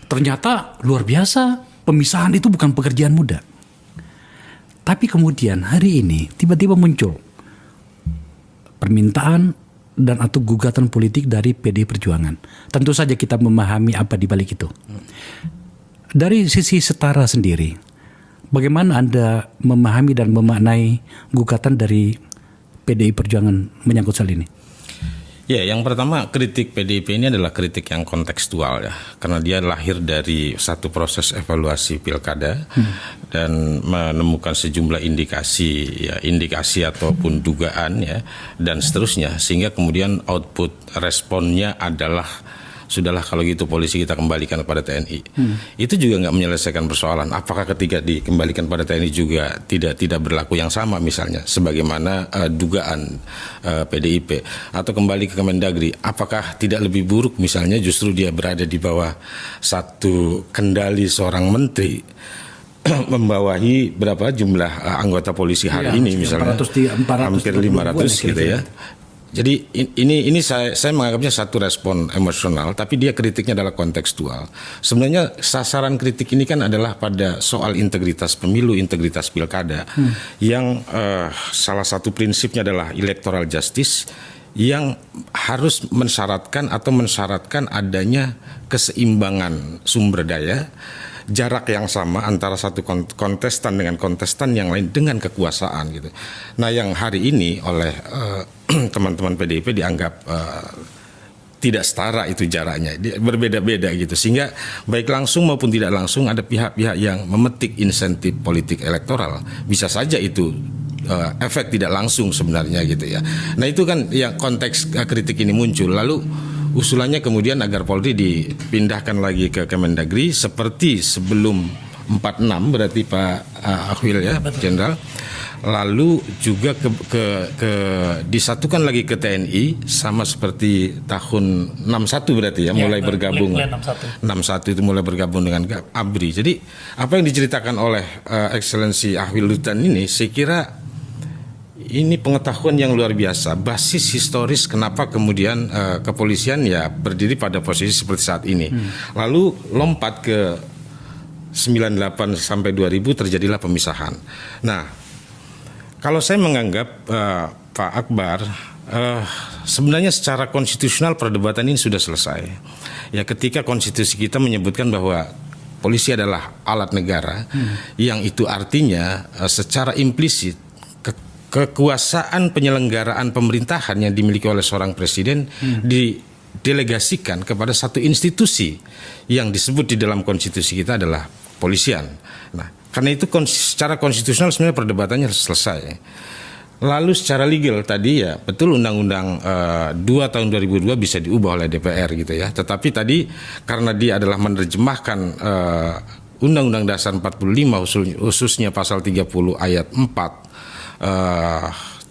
Ternyata luar biasa, pemisahan itu bukan pekerjaan mudah. Tapi kemudian hari ini tiba-tiba muncul permintaan dan atau gugatan politik dari PDI Perjuangan. Tentu saja kita memahami apa di balik itu. Dari sisi setara sendiri, bagaimana Anda memahami dan memaknai gugatan dari PDI Perjuangan menyangkut hal ini? Ya, yang pertama kritik PDIP ini adalah kritik yang kontekstual ya, karena dia lahir dari satu proses evaluasi pilkada dan menemukan sejumlah indikasi ataupun dugaan ya dan seterusnya, sehingga kemudian output responnya adalah sudahlah kalau gitu polisi kita kembalikan kepada TNI. Itu juga nggak menyelesaikan persoalan. Apakah ketika dikembalikan pada TNI juga tidak berlaku yang sama misalnya, sebagaimana dugaan PDIP, atau kembali ke Kemendagri, apakah tidak lebih buruk misalnya justru dia berada di bawah satu kendali seorang menteri membawahi berapa jumlah anggota polisi hari ini misalnya 400, hampir 500 gitu ya. Jadi ini saya menganggapnya satu respon emosional, tapi dia kritiknya adalah kontekstual. Sebenarnya sasaran kritik ini kan adalah pada soal integritas pemilu, integritas pilkada, yang salah satu prinsipnya adalah electoral justice, yang harus mensyaratkan adanya keseimbangan sumber daya, jarak yang sama antara satu kontestan dengan kontestan yang lain dengan kekuasaan gitu. Nah, yang hari ini oleh teman-teman PDIP dianggap tidak setara itu jaraknya, berbeda-beda gitu, sehingga baik langsung maupun tidak langsung ada pihak-pihak yang memetik insentif politik elektoral. Bisa saja itu efek tidak langsung sebenarnya gitu ya. Nah, itu kan yang konteks kritik ini muncul. Lalu usulannya kemudian agar Polri dipindahkan lagi ke Kemendagri seperti sebelum 46 berarti Pak Akhwil ya, Jenderal. Lalu juga disatukan lagi ke TNI sama seperti tahun 61 berarti ya, mulai bergabung 61 itu mulai bergabung dengan ABRI. Jadi apa yang diceritakan oleh Excellency Akhwil Lutan ini, saya kira ini pengetahuan yang luar biasa, basis historis kenapa kemudian kepolisian ya berdiri pada posisi seperti saat ini. Lalu lompat ke 98 sampai 2000 terjadilah pemisahan. Nah, kalau saya menganggap Pak Akbar, sebenarnya secara konstitusional perdebatan ini sudah selesai. Ya, ketika konstitusi kita menyebutkan bahwa polisi adalah alat negara, yang itu artinya secara implisit kekuasaan penyelenggaraan pemerintahan yang dimiliki oleh seorang presiden didelegasikan kepada satu institusi yang disebut di dalam konstitusi kita adalah polisian. Nah, karena itu secara konstitusional sebenarnya perdebatannya selesai. Lalu secara legal tadi ya betul Undang-Undang 2 tahun 2002 bisa diubah oleh DPR gitu ya. Tetapi tadi karena dia adalah menerjemahkan Undang-Undang Dasar 45 khususnya pasal 30 ayat 4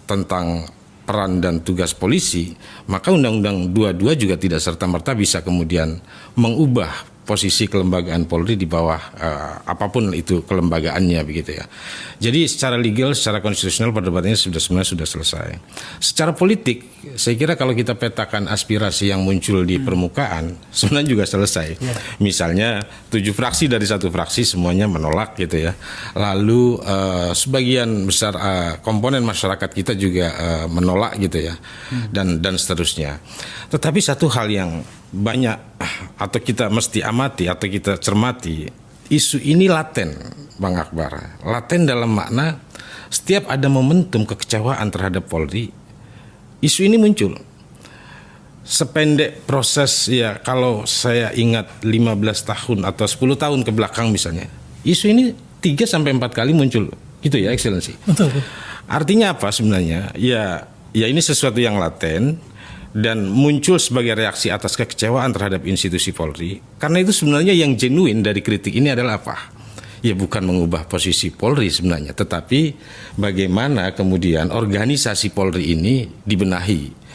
tentang peran dan tugas polisi, maka Undang-Undang 22 juga tidak serta-merta bisa kemudian mengubah posisi kelembagaan Polri di bawah apapun itu kelembagaannya begitu ya. Jadi secara legal, secara konstitusional perdebatannya sebenarnya sudah selesai. Secara politik, saya kira kalau kita petakan aspirasi yang muncul di permukaan, sebenarnya juga selesai. Misalnya 7 fraksi dari satu fraksi semuanya menolak gitu ya. Lalu sebagian besar komponen masyarakat kita juga menolak gitu ya, dan seterusnya. Tetapi satu hal yang banyak atau kita mesti amati atau kita cermati, isu ini laten, Bang Akbar. Laten dalam makna setiap ada momentum kekecewaan terhadap Polri, isu ini muncul. Sependek proses ya, kalau saya ingat 15 tahun atau 10 tahun ke belakang misalnya, isu ini 3-4 kali muncul gitu ya, Excellency. Betul. Artinya apa sebenarnya? Ya ini sesuatu yang laten dan muncul sebagai reaksi atas kekecewaan terhadap institusi Polri. Karena itu sebenarnya yang genuine dari kritik ini adalah apa? Ya bukan mengubah posisi Polri sebenarnya, tetapi bagaimana kemudian organisasi Polri ini dibenahi.